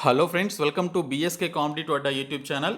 Hello friends, welcome to BSK competitive Adda YouTube channel.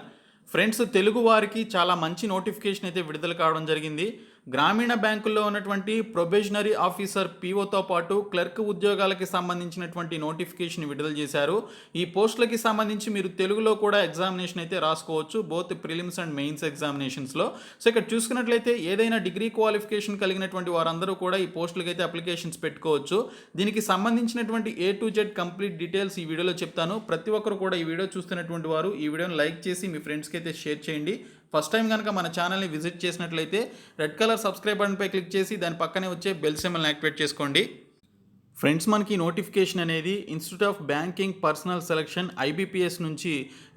Friends, Telugu వారికి చాలా మంచి notification అయితే విడుదల కావడం జరిగింది. గ్రామీణ బ్యాంకుల్లో ఉన్నటువంటి ప్రొబేషనరీ ఆఫీసర్ పీఓతో పాటు క్లర్క్ ఉద్యోగాలకి సంబంధించినటువంటి నోటిఫికేషన్ విడుదల చేశారు. ఈ పోస్టులకి సంబంధించి మీరు తెలుగులో కూడా ఎగ్జామినేషన్ అయితే రాసుకోవచ్చు, బోత్ ప్రిలిమ్స్ అండ్ మెయిన్స్ ఎగ్జామినేషన్స్లో. సో ఇక్కడ చూసుకున్నట్లయితే ఏదైనా డిగ్రీ క్వాలిఫికేషన్ కలిగినటువంటి వారందరూ కూడా ఈ పోస్టులకి అయితే అప్లికేషన్స్ పెట్టుకోవచ్చు. దీనికి సంబంధించినటువంటి A to Z complete details ఈ వీడియోలో చెప్తాను. ప్రతి ఒక్కరు కూడా ఈ వీడియో చూస్తున్నటువంటి వారు ఈ వీడియోని లైక్ చేసి మీ ఫ్రెండ్స్కి అయితే షేర్ చేయండి. ఫస్ట్ టైం కనుక మన ఛానల్ని విజిట్ చేసినట్లయితే రెడ్ కలర్ సబ్స్క్రైబ్ బటన్పై క్లిక్ చేసి దాని పక్కనే వచ్చే బెల్ సింబల్ని యాక్టివేట్ చేసుకోండి. ఫ్రెండ్స్, మనకి నోటిఫికేషన్ అనేది institute of banking personal selection IBPS నుంచి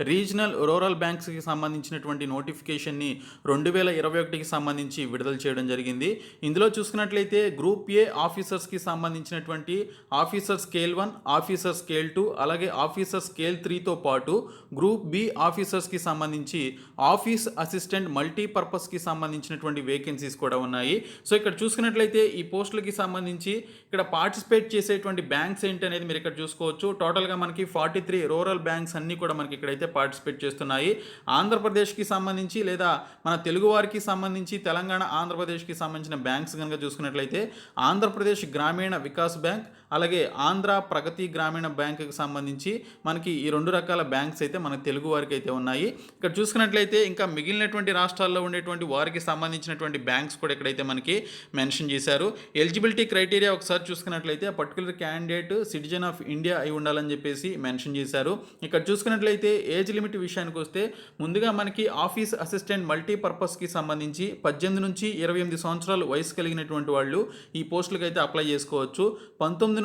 రీజనల్ రూరల్ బ్యాంక్స్కి సంబంధించినటువంటి నోటిఫికేషన్ని 2021కి సంబంధించి విడుదల చేయడం జరిగింది. ఇందులో చూసుకున్నట్లయితే గ్రూప్ A ఆఫీసర్స్కి సంబంధించినటువంటి ఆఫీసర్ స్కేల్ 1, ఆఫీసర్ స్కేల్ 2, అలాగే ఆఫీసర్ స్కేల్ 3తో పాటు గ్రూప్ B ఆఫీసర్స్కి సంబంధించి ఆఫీస్ అసిస్టెంట్ మల్టీపర్పస్కి సంబంధించినటువంటి వేకెన్సీస్ కూడా ఉన్నాయి. సో ఇక్కడ చూసుకున్నట్లయితే ఈ పోస్టులకి సంబంధించి ఇక్కడ పార్టిసిపేట్ చేసేటువంటి బ్యాంక్స్ ఏంటి అనేది మీరు ఇక్కడ చూసుకోవచ్చు. టోటల్గా మనకి 43 రూరల్ బ్యాంక్స్ అన్నీ కూడా మనకి ఇక్కడైతే పార్టిసిపేట్ చేస్తున్నాయి. ఆంధ్రప్రదేశ్కి సంబంధించి లేదా మన తెలుగు వారికి సంబంధించి తెలంగాణ, ఆంధ్రప్రదేశ్కి సంబంధించిన బ్యాంక్స్ కనుక చూసుకున్నట్లయితే ఆంధ్రప్రదేశ్ గ్రామీణ వికాస్ బ్యాంక్, అలాగే ఆంధ్ర ప్రగతి గ్రామీణ బ్యాంకుకి సంబంధించి మనకి ఈ రెండు రకాల బ్యాంక్స్ అయితే మన తెలుగు వారికి అయితే ఉన్నాయి. ఇక్కడ చూసుకున్నట్లయితే ఇంకా మిగిలినటువంటి రాష్ట్రాల్లో ఉండేటువంటి వారికి సంబంధించినటువంటి బ్యాంక్స్ కూడా ఇక్కడైతే మనకి మెన్షన్ చేశారు. ఎలిజిబిలిటీ క్రైటీరియా ఒకసారి చూసుకున్నట్లయితే particular candidate citizen of India అయి ఉండాలని చెప్పేసి మెన్షన్ చేశారు. ఇక్కడ చూసుకున్నట్లయితే ఏజ్ లిమిట్ విషయానికి వస్తే ముందుగా మనకి ఆఫీస్ అసిస్టెంట్ మల్టీపర్పస్కి సంబంధించి 18 నుంచి 28 సంవత్సరాలు వయసు కలిగినటువంటి వాళ్ళు ఈ పోస్టులకు అయితే అప్లై చేసుకోవచ్చు. 1993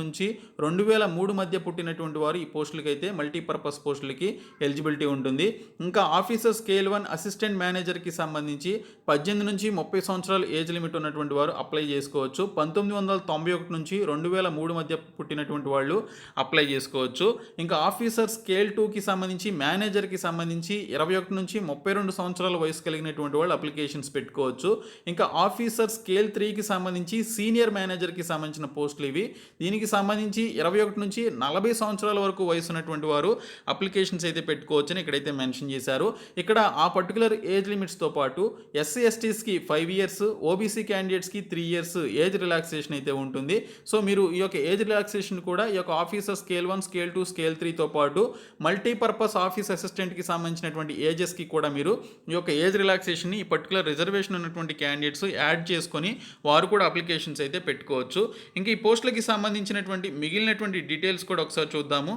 నుంచి 2003 మధ్య పుట్టినటువంటి వారు ఈ పోస్టులకి అయితే మల్టీపర్పస్ పోస్టులకి ఎలిజిబిలిటీ ఉంటుంది. ఇంకా ఆఫీసర్ స్కేల్ 1 అసిస్టెంట్ మేనేజర్కి సంబంధించి 18 నుంచి 30 సంవత్సరాలు ఏజ్ లిమిట్ ఉన్నటువంటి వారు అప్లై చేసుకోవచ్చు. 1991 నుంచి 2003 మధ్య పుట్టినటువంటి వాళ్ళు అప్లై చేసుకోవచ్చు. ఇంకా ఆఫీసర్ స్కేల్ 2కి సంబంధించి మేనేజర్కి సంబంధించి 21 నుంచి 32 సంవత్సరాల వయసు కలిగినటువంటి వాళ్ళు అప్లికేషన్స్ పెట్టుకోవచ్చు. ఇంకా ఆఫీసర్ స్కేల్ 3కి సంబంధించి సీనియర్ మేనేజర్కి సంబంధించిన పోస్టులు ఇవి. దీనికి సంబంధించి 21 నుంచి 40 సంవత్సరాల వరకు వయసు ఉన్నటువంటి వారు అప్లికేషన్స్ అయితే పెట్టుకోవచ్చు అని ఇక్కడైతే మెన్షన్ చేశారు. ఇక్కడ ఆ పర్టికులర్ ఏజ్ లిమిట్స్తో పాటు SC STస్కి 5 ఇయర్స్, OBC క్యాండిడేట్స్కి 3 ఇయర్స్ ఏజ్ రిలాక్సేషన్ అయితే ఉంటుంది. సో మీరు ఈ యొక్క ఏజ్ రిలాక్సేషన్ కూడా ఈ యొక్క ఆఫీసర్ స్కేల్ 1, స్కేల్ 2, స్కేల్ 3తో పాటు మల్టీపర్పస్ ఆఫీస్ అసిస్టెంట్కి సంబంధించినటువంటి ఏజెస్కి కూడా మీరు ఈ యొక్క ఏజ్ రిలాక్సేషన్ని ఈ పర్టికులర్ రిజర్వేషన్ ఉన్నటువంటి క్యాండిడేట్స్ యాడ్ చేసుకొని వారు కూడా అప్లికేషన్స్ అయితే పెట్టుకోవచ్చు. ఇంకా ఈ పోస్టులకి సంబంధించినటువంటి మిగిలినటువంటి డీటెయిల్స్ కూడా ఒకసారి చూద్దాము.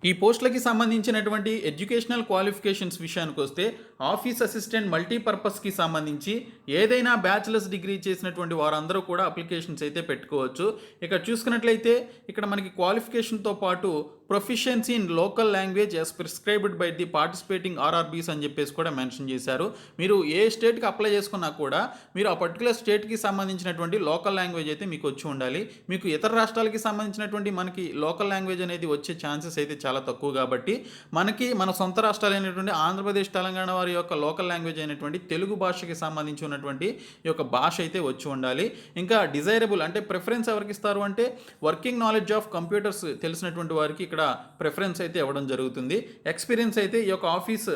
ఈ పోస్టులకి సంబంధించినటువంటి ఎడ్యుకేషనల్ క్వాలిఫికేషన్స్ విషయానికి వస్తే ఆఫీస్ అసిస్టెంట్ మల్టీపర్పస్కి సంబంధించి ఏదైనా బ్యాచిలర్స్ డిగ్రీ చేసినటువంటి వారందరూ కూడా అప్లికేషన్స్ అయితే పెట్టుకోవచ్చు. ఇక్కడ చూసుకున్నట్లయితే ఇక్కడ మనకి క్వాలిఫికేషన్తో పాటు proficiency in local language as prescribed by the participating RRBs అని చెప్పేసి కూడా మెన్షన్ చేశారు. మీరు ఏ స్టేట్కి అప్లై చేసుకున్నా కూడా మీరు ఆ పర్టికులర్ స్టేట్కి సంబంధించినటువంటి లోకల్ లాంగ్వేజ్ అయితే మీకు వచ్చి ఉండాలి. మీకు ఇతర రాష్ట్రాలకి సంబంధించినటువంటి మనకి లోకల్ లాంగ్వేజ్ అనేది వచ్చే ఛాన్సెస్ అయితే చాలా తక్కువ. కాబట్టి మన సొంత రాష్ట్రాలైనటువంటి ఆంధ్రప్రదేశ్, తెలంగాణ వారి యొక్క లోకల్ లాంగ్వేజ్ అయినటువంటి తెలుగు భాషకి సంబంధించి ఉన్నటువంటి ఈ యొక్క భాష అయితే వచ్చి ఉండాలి. ఇంకా డిజైరబుల్ అంటే ప్రిఫరెన్స్ ఎవరికి ఇస్తారు అంటే వర్కింగ్ నాలెడ్జ్ ఆఫ్ కంప్యూటర్స్ తెలిసినటువంటి వారికి ఇక్కడ ప్రిఫరెన్స్ అయితే ఇవ్వడం జరుగుతుంది. ఎక్స్పీరియన్స్ అయితే ఈ యొక్క ఆఫీస్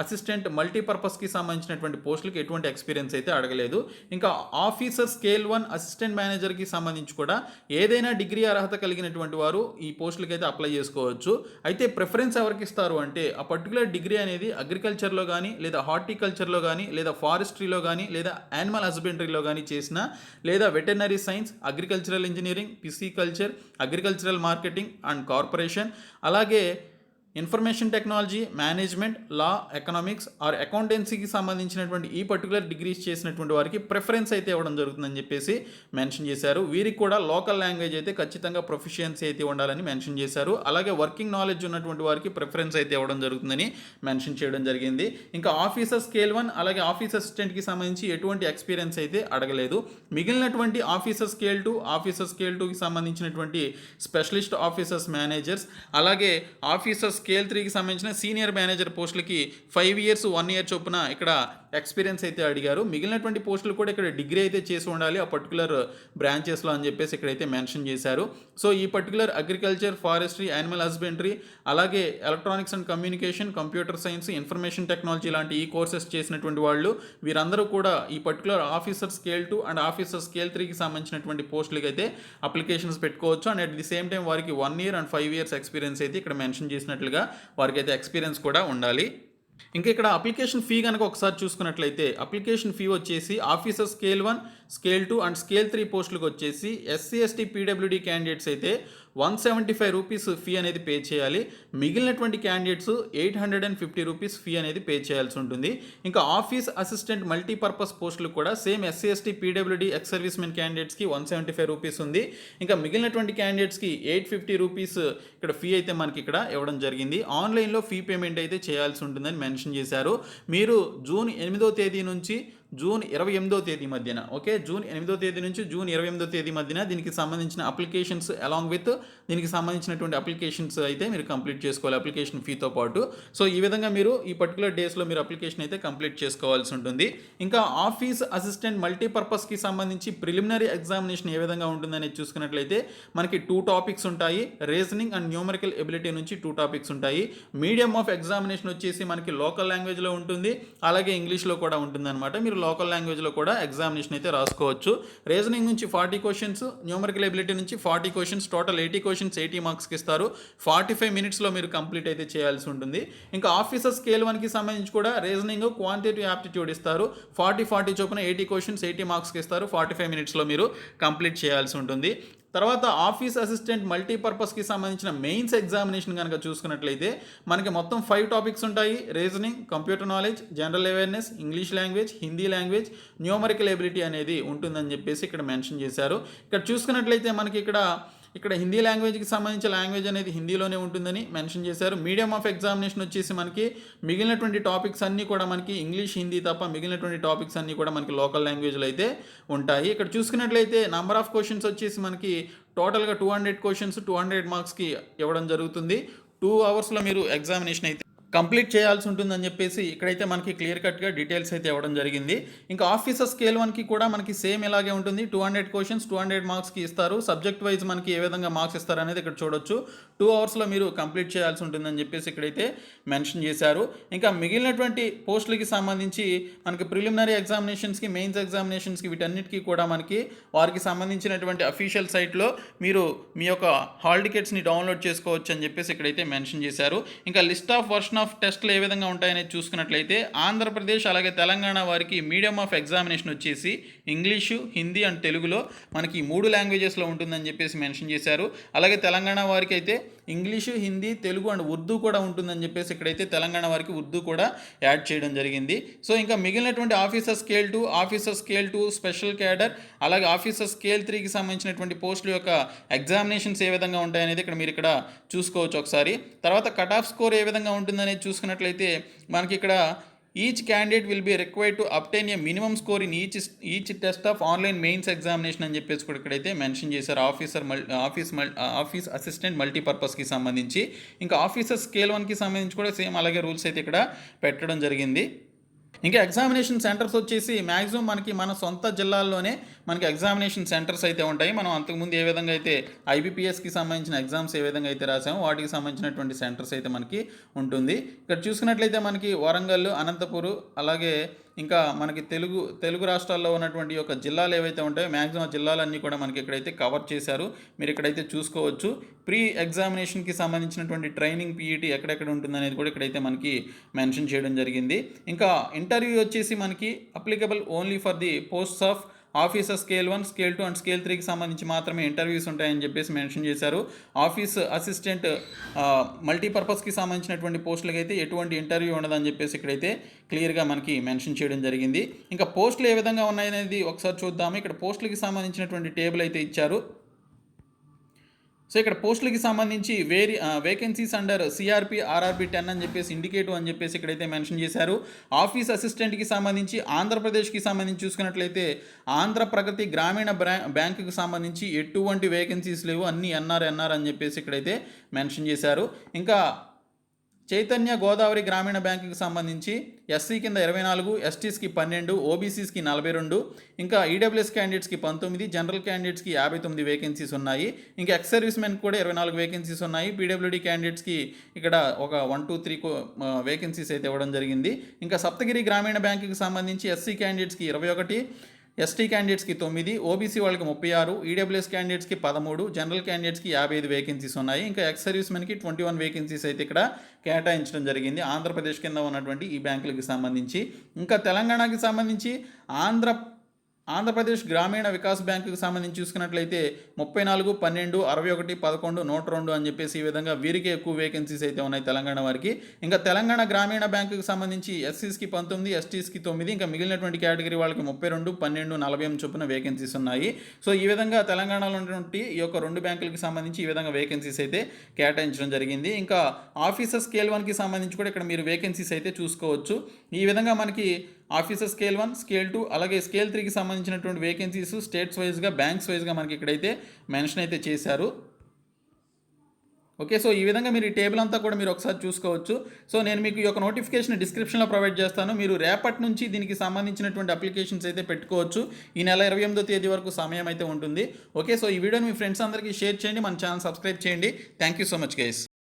అసిస్టెంట్ మల్టీపర్పస్కి సంబంధించినటువంటి పోస్టులకి ఎటువంటి ఎక్స్పీరియన్స్ అయితే అడగలేదు. ఇంకా ఆఫీసర్ స్కేల్ 1 అసిస్టెంట్ మేనేజర్కి సంబంధించి కూడా ఏదైనా డిగ్రీ అర్హత కలిగినటువంటి వారు ఈ పోస్టులకి అయితే అప్లై చేసుకోవచ్చు. అయితే ప్రిఫరెన్స్ ఎవరికి ఇస్తారు అంటే ఆ పర్టికులర్ డిగ్రీ అనేది అగ్రికల్చర్లో కానీ లేదా హార్టికల్చర్లో కానీ లేదా ఫారెస్ట్రీలో కానీ లేదా యానిమల్ హస్బెండరీలో కానీ చేసిన లేదా veterinary science, agricultural engineering, pisciculture, agricultural marketing and corporation, అలాగే information technology, management, law, economics or అకౌంటెన్సీకి సంబంధించినటువంటి ఈ పర్టికులర్ డిగ్రీస్ చేసినటువంటి వారికి ప్రిఫరెన్స్ అయితే ఇవ్వడం జరుగుతుందని చెప్పేసి మెన్షన్ చేశారు. వీరికి కూడా లోకల్ లాంగ్వేజ్ అయితే ఖచ్చితంగా ప్రొఫిషియన్సీ అయితే ఉండాలని మెన్షన్ చేశారు. అలాగే వర్కింగ్ నాలెడ్జ్ ఉన్నటువంటి వారికి ప్రిఫరెన్స్ అయితే ఇవ్వడం జరుగుతుందని మెన్షన్ చేయడం జరిగింది. ఇంకా ఆఫీసర్ స్కేల్ 1 అలాగే ఆఫీస్ అసిస్టెంట్కి సంబంధించి ఎటువంటి ఎక్స్పీరియన్స్ అయితే అడగలేదు. మిగిలినటువంటి ఆఫీసర్ స్కేల్ 2, ఆఫీసర్ స్కేల్ 2కి సంబంధించినటువంటి స్పెషలిస్ట్ ఆఫీసర్స్ మేనేజర్స్, అలాగే ఆఫీసర్ స్కేల్ 3కి సంబంధించిన సీనియర్ మేనేజర్ పోస్టులకి 5 ఇయర్స్ 1 ఇయర్ చొప్పున ఇక్కడ ఎక్స్పీరియన్స్ అయితే అడిగారు. మిగిలినటువంటి పోస్టులు కూడా ఇక్కడ డిగ్రీ అయితే చేసి ఉండాలి ఆ పర్టికులర్ బ్రాంచెస్లో అని చెప్పేసి ఇక్కడైతే మెన్షన్ చేశారు. సో ఈ particular agriculture, forestry, animal husbandry, అలాగే electronics and communication, computer science, information technology లాంటి ఈ కోర్సెస్ చేసినటువంటి వాళ్ళు వీరందరూ కూడా ఈ particular officer scale 2 and officer scale 3కి సంబంధించినటువంటి పోస్టులకి అయితే అప్లికేషన్స్ పెట్టుకోవచ్చు. And at the same time వారికి 1 ఇయర్ అండ్ 5 ఇయర్స్ ఎక్స్పీరియన్స్ అయితే ఇక్కడ మెన్షన్ చేసినట్లుగా వారికి అయితే ఎక్స్పీరియన్స్ కూడా ఉండాలి. ఇంకా ఇక్కడ అప్లికేషన్ ఫీ కనుక ఒకసారి చూసుకున్నట్లయితే అప్లికేషన్ ఫీ వచ్చేసి officer scale 1, scale 2 and scale 3 పోస్టులకు వచ్చేసి ఎస్సీ, ఎస్టీ, పీడబ్ల్యూడీ క్యాండిడేట్స్ అయితే 175 రూపీస్ ఫీ అనేది పే చేయాలి. మిగిలినటువంటి క్యాండిడేట్స్ 850 రూపీస్ ఫీ అనేది పే చేయాల్సి ఉంటుంది. ఇంకా ఆఫీస్ అసిస్టెంట్ మల్టీపర్పస్ పోస్టులు కూడా same SC, ST, PWD ex servicemen క్యాండిడేట్స్కి 175 రూపీస్ ఉంది. ఇంకా మిగిలినటువంటి క్యాండిడేట్స్కి 850 రూపీస్ ఇక్కడ ఫీ అయితే మనకి ఇక్కడ ఇవ్వడం జరిగింది. ఆన్లైన్లో ఫీ పేమెంట్ అయితే చేయాల్సి ఉంటుందని మెన్షన్ చేశారు. మీరు జూన్ 8వ తేదీ నుంచి జూన్ 28వ తేదీ మధ్యన, ఓకే, జూన్ 8వ తేదీ నుంచి జూన్ 28వ తేదీ మధ్యన దీనికి సంబంధించిన అప్లికేషన్స్ అలాంగ్ విత్ దీనికి సంబంధించినటువంటి అప్లికేషన్స్ అయితే మీరు కంప్లీట్ చేసుకోవాలి అప్లికేషన్ ఫీతో పాటు. సో ఈ విధంగా మీరు ఈ పర్టికులర్ డేస్లో మీరు అప్లికేషన్ అయితే కంప్లీట్ చేసుకోవాల్సి ఉంటుంది. ఇంకా ఆఫీస్ అసిస్టెంట్ మల్టీపర్పస్కి సంబంధించి ప్రిలిమినరీ ఎగ్జామినేషన్ ఏ విధంగా ఉంటుందనేది చూసుకున్నట్లయితే మనకి 2 టాపిక్స్ ఉంటాయి. రీజనింగ్ అండ్ న్యూమరికల్ ఎబిలిటీ నుంచి 2 టాపిక్స్ ఉంటాయి. మీడియం ఆఫ్ ఎగ్జామినేషన్ వచ్చేసి మనకి లోకల్ లాంగ్వేజ్లో ఉంటుంది, అలాగే ఇంగ్లీష్లో కూడా ఉంటుంది అనమాట. మీరు లోకల్ లాంగ్వేజ్లో కూడా ఎగ్జామినేషన్ అయితే రాసుకోవచ్చు. రీజనింగ్ నుంచి 40 క్వశ్చన్స్, న్యూమరికల్ ఎబిలిటీ నుంచి 40 క్వశ్చన్స్, టోటల్ 80 క్వశ్చన్స్ 80 మార్క్స్కి ఇస్తారు. 45 మినిట్స్లో మీరు కంప్లీట్ అయితే చేయాల్సి ఉంటుంది. ఇంకా ఆఫీసర్ స్కేల్ 1కి సంబంధించి కూడా రీజనింగ్, క్వాంటిటేటివ్ యాప్టిట్యూడ్ ఇస్తారు. 40 చొప్పున 80 క్వశ్చన్స్ 80 మార్క్స్కి ఇస్తారు. 45 మినిట్స్లో మీరు కంప్లీట్ చేయాల్సి ఉంటుంది. తర్వాత ఆఫీస్ అసిస్టెంట్ మల్టీపర్పస్కి సంబంధించిన మెయిన్స్ ఎగ్జామినేషన్ కనుక చూసుకున్నట్లయితే మనకి మొత్తం 5 టాపిక్స్ ఉంటాయి. Reasoning, computer knowledge, general awareness, English language, Hindi language, numerical ability అనేది ఉంటుందని చెప్పేసి ఇక్కడ మెన్షన్ చేశారు. ఇక్కడ చూసుకున్నట్లయితే మనకి ఇక్కడ హిందీ లాంగ్వేజ్కి సంబంధించిన లాంగ్వేజ్ అనేది హిందీలోనే ఉంటుందని మెన్షన్ చేశారు. మీడియం ఆఫ్ ఎగ్జామినేషన్ వచ్చేసి మనకి మిగిలినటువంటి టాపిక్స్ అన్నీ కూడా మనకి ఇంగ్లీష్, హిందీ తప్ప మిగిలినటువంటి టాపిక్స్ అన్నీ కూడా మనకి లోకల్ లాంగ్వేజ్లో అయితే ఉంటాయి. ఇక్కడ చూసుకున్నట్లయితే నంబర్ ఆఫ్ క్వశ్చన్స్ వచ్చేసి మనకి టోటల్గా 200 క్వశ్చన్స్ 200 మార్క్స్కి ఇవ్వడం జరుగుతుంది. 2 అవర్స్లో మీరు ఎగ్జామినేషన్ అయితే కంప్లీట్ చేయాల్సి ఉంటుందని చెప్పేసి ఇక్కడైతే మనకి క్లియర్ కట్గా డీటెయిల్స్ అయితే ఇవ్వడం జరిగింది. ఇంకా ఆఫీసర్ స్కేల్ 1కి కూడా మనకి సేమ్ ఇలాగే ఉంటుంది. 200 క్వశ్చన్స్ 200 మార్క్స్కి ఇస్తారు. సబ్జెక్ట్ వైజ్ మనకి ఏ విధంగా మార్క్స్ ఇస్తారు అనేది ఇక్కడ చూడొచ్చు. 2 అవర్స్లో మీరు కంప్లీట్ చేయాల్సి ఉంటుందని చెప్పేసి ఇక్కడైతే మెన్షన్ చేశారు. ఇంకా మిగిలినటువంటి పోస్టులకి సంబంధించి మనకి ప్రిలిమినరీ ఎగ్జామినేషన్స్కి, మెయిన్స్ ఎగ్జామినేషన్స్కి వీటన్నిటికీ కూడా మనకి వారికి సంబంధించినటువంటి అఫీషియల్ సైట్లో మీరు మీ యొక్క హాల్ టికెట్స్ని డౌన్లోడ్ చేసుకోవచ్చు అని చెప్పేసి ఇక్కడైతే మెన్షన్ చేశారు. ఇంకా లిస్ట్ ఆఫ్ వర్షన్ ఆఫ్ టెస్ట్లు ఏ విధంగా ఉంటాయనేది చూసుకున్నట్లయితే ఆంధ్రప్రదేశ్ అలాగే తెలంగాణ వారికి మీడియం ఆఫ్ ఎగ్జామినేషన్ వచ్చేసి ఇంగ్లీషు, హిందీ అండ్ తెలుగులో మనకి 3 లాంగ్వేజెస్లో ఉంటుందని చెప్పేసి మెన్షన్ చేశారు. అలాగే తెలంగాణ వారికి అయితే ఇంగ్లీషు, హిందీ, తెలుగు అండ్ ఉర్దూ కూడా ఉంటుందని చెప్పేసి ఇక్కడైతే తెలంగాణ వారికి ఉర్దూ కూడా యాడ్ చేయడం జరిగింది. సో ఇంకా మిగిలినటువంటి officer scale 2, officer scale 2 special cadre, అలాగే ఆఫీసర్ స్కేల్ 3కి సంబంధించినటువంటి పోస్టుల యొక్క ఎగ్జామినేషన్స్ ఏ విధంగా ఉంటాయనేది ఇక్కడ మీరు ఇక్కడ చూసుకోవచ్చు ఒకసారి. తర్వాత కట్ ఆఫ్ స్కోర్ ఏ విధంగా ఉంటుందనేది చూసుకున్నట్లయితే మనకి ఇక్కడ each candidate will be required to obtain A minimum score in each test of online mains examination అని చెప్పేసి కూడా ఇక్కడైతే మెన్షన్ చేశారు ఆఫీస్ అసిస్టెంట్ మల్టీపర్పస్కి సంబంధించి. ఇంకా ఆఫీసర్ స్కేల్ 1కి సంబంధించి కూడా సేమ్ అలాగే రూల్స్ అయితే ఇక్కడ పెట్టడం జరిగింది. ఇంకా ఎగ్జామినేషన్ సెంటర్స్ వచ్చేసి మ్యాక్సిమం మనకి మన సొంత జిల్లాల్లోనే మనకి ఎగ్జామినేషన్ సెంటర్స్ అయితే ఉంటాయి. మనం అంతకుముందు ఏ విధంగా అయితే ఐబీపీఎస్కి సంబంధించిన ఎగ్జామ్స్ ఏ విధంగా అయితే రాసామో వాటికి సంబంధించినటువంటి సెంటర్స్ అయితే మనకి ఉంటుంది. ఇక్కడ చూసుకున్నట్లయితే మనకి వరంగల్, అనంతపురం, అలాగే ఇంకా మనకి తెలుగు రాష్ట్రాల్లో ఉన్నటువంటి యొక్క జిల్లాలు ఏవైతే ఉంటాయో మ్యాక్సిమం జిల్లాలన్నీ కూడా మనకి ఇక్కడైతే కవర్ చేశారు. మీరు ఇక్కడైతే చూసుకోవచ్చు. ప్రీ ఎగ్జామినేషన్కి సంబంధించినటువంటి ట్రైనింగ్ పీఈటీ ఎక్కడెక్కడ ఉంటుందనేది కూడా ఇక్కడైతే మనకి మెన్షన్ చేయడం జరిగింది. ఇంకా ఇంటర్వ్యూ వచ్చేసి మనకి applicable only for the posts of officer scale 1, scale 2 and scale 3కి సంబంధించి మాత్రమే ఇంటర్వ్యూస్ ఉంటాయని చెప్పేసి మెన్షన్ చేశారు. ఆఫీస్ అసిస్టెంట్ మల్టీపర్పస్కి సంబంధించినటువంటి పోస్టులకి అయితే ఎటువంటి ఇంటర్వ్యూ ఉండదని చెప్పేసి ఇక్కడైతే క్లియర్గా మనకి మెన్షన్ చేయడం జరిగింది. ఇంకా పోస్టులు ఏ విధంగా ఉన్నాయనేది ఒకసారి చూద్దాము. ఇక్కడ పోస్టులకి సంబంధించినటువంటి టేబుల్ అయితే ఇచ్చారు. సో ఇక్కడ పోస్టులకి సంబంధించి వేకెన్సీస్ అండర్ సిఆర్పి ఆర్ఆర్బి 10 అని చెప్పేసి ఇండికేటివ్ అని చెప్పేసి ఇక్కడైతే మెన్షన్ చేశారు. ఆఫీస్ అసిస్టెంట్కి సంబంధించి ఆంధ్రప్రదేశ్కి సంబంధించి చూసుకున్నట్లయితే ఆంధ్ర ప్రగతి గ్రామీణ బ్యాంకుకి సంబంధించి ఎటువంటి వేకెన్సీస్ లేవు, అన్ని ఎన్ఆర్ అని చెప్పేసి ఇక్కడైతే మెన్షన్ చేశారు. ఇంకా చైతన్య గోదావరి గ్రామీణ బ్యాంకుకి సంబంధించి ఎస్సీ కింద 24, ఎస్టీస్కి 12, ఓబీసీస్కి 42, ఇంకా ఈడబ్ల్యూఎస్ క్యాండిడేట్స్కి 19, జనరల్ క్యాండిడేట్స్కి 59 వేకెన్సీస్ ఉన్నాయి. ఇంకా ఎక్స్ సర్వీస్ మెన్ కూడా 24 వేకెన్సీస్ ఉన్నాయి. పీడబ్ల్యూడీ క్యాండిడేట్స్కి ఇక్కడ ఒక 1, 2, 3 వేకెన్సీస్ అయితే ఇవ్వడం జరిగింది. ఇంకా సప్తగిరి గ్రామీణ బ్యాంకుకి సంబంధించి ఎస్సీ క్యాండిడేట్స్కి 21, ఎస్టీ క్యాండిడేట్స్కి 9, ఓబీసీ వాళ్ళకి 36, ఈడబ్ల్యూఎస్ క్యాండిడేట్స్కి 13, జనరల్ క్యాండిడేట్స్కి 55 వేకెన్సీస్ ఉన్నాయి. ఇంకా ఎక్స్ సర్వీస్ మెన్కి 21 వేకెన్సీస్ అయితే ఇక్కడ కేటాయించడం జరిగింది ఆంధ్రప్రదేశ్ కింద ఉన్నటువంటి ఈ బ్యాంకులకు సంబంధించి. ఇంకా తెలంగాణకి సంబంధించి ఆంధ్రప్రదేశ్ గ్రామీణ వికాస్ బ్యాంకుకి సంబంధించి చూసుకున్నట్లయితే 34, 12, 61, 11, 102 అని చెప్పేసి ఈ విధంగా వీరికి ఎక్కువ వేకెన్సీస్ అయితే ఉన్నాయి తెలంగాణ వారికి. ఇంకా తెలంగాణ గ్రామీణ బ్యాంకుకి సంబంధించి ఎస్సీస్కి 19, ఎస్టీస్కి 9, ఇంకా మిగిలినటువంటి కేటగిరీ వాళ్ళకి 32, 12, 40 చొప్పున వేకెన్సీస్ ఉన్నాయి. సో ఈ విధంగా తెలంగాణలో ఉన్నటువంటి ఈ యొక్క 2 బ్యాంకులకి సంబంధించి ఈ విధంగా వేకెన్సీస్ అయితే కేటాయించడం జరిగింది. ఇంకా ఆఫీసర్ స్కేల్ 1కి సంబంధించి కూడా ఇక్కడ మీరు వేకెన్సీస్ అయితే చూసుకోవచ్చు. ఈ విధంగా మనకి ఆఫీసర్ స్కేల్ 1, స్కేల్ 2 అలాగే స్కేల్ 3కి సంబంధించినటువంటి వేకెన్సీస్ స్టేట్స్ వైజ్గా, బ్యాంక్స్ వైజ్గా మనకి ఇక్కడైతే మెన్షన్ అయితే చేశారు. ఓకే, సో ఈ విధంగా మీరు ఈ టేబుల్ అంతా కూడా మీరు ఒకసారి చూసుకోవచ్చు. సో నేను మీకు ఈ యొక్క నోటిఫికేషన్ డిస్క్రిప్షన్లో ప్రొవైడ్ చేస్తాను. మీరు రేపటి నుంచి దీనికి సంబంధించినటువంటి అప్లికేషన్స్ అయితే పెట్టుకోవచ్చు. ఈ నెల 28వ తేదీ వరకు సమయం అయితే ఉంటుంది. ఓకే, సో ఈ వీడియోని మీ ఫ్రెండ్స్ అందరికీ షేర్ చేయండి, మన ఛానల్ సబ్స్క్రైబ్ చేయండి. Thank you so much guys.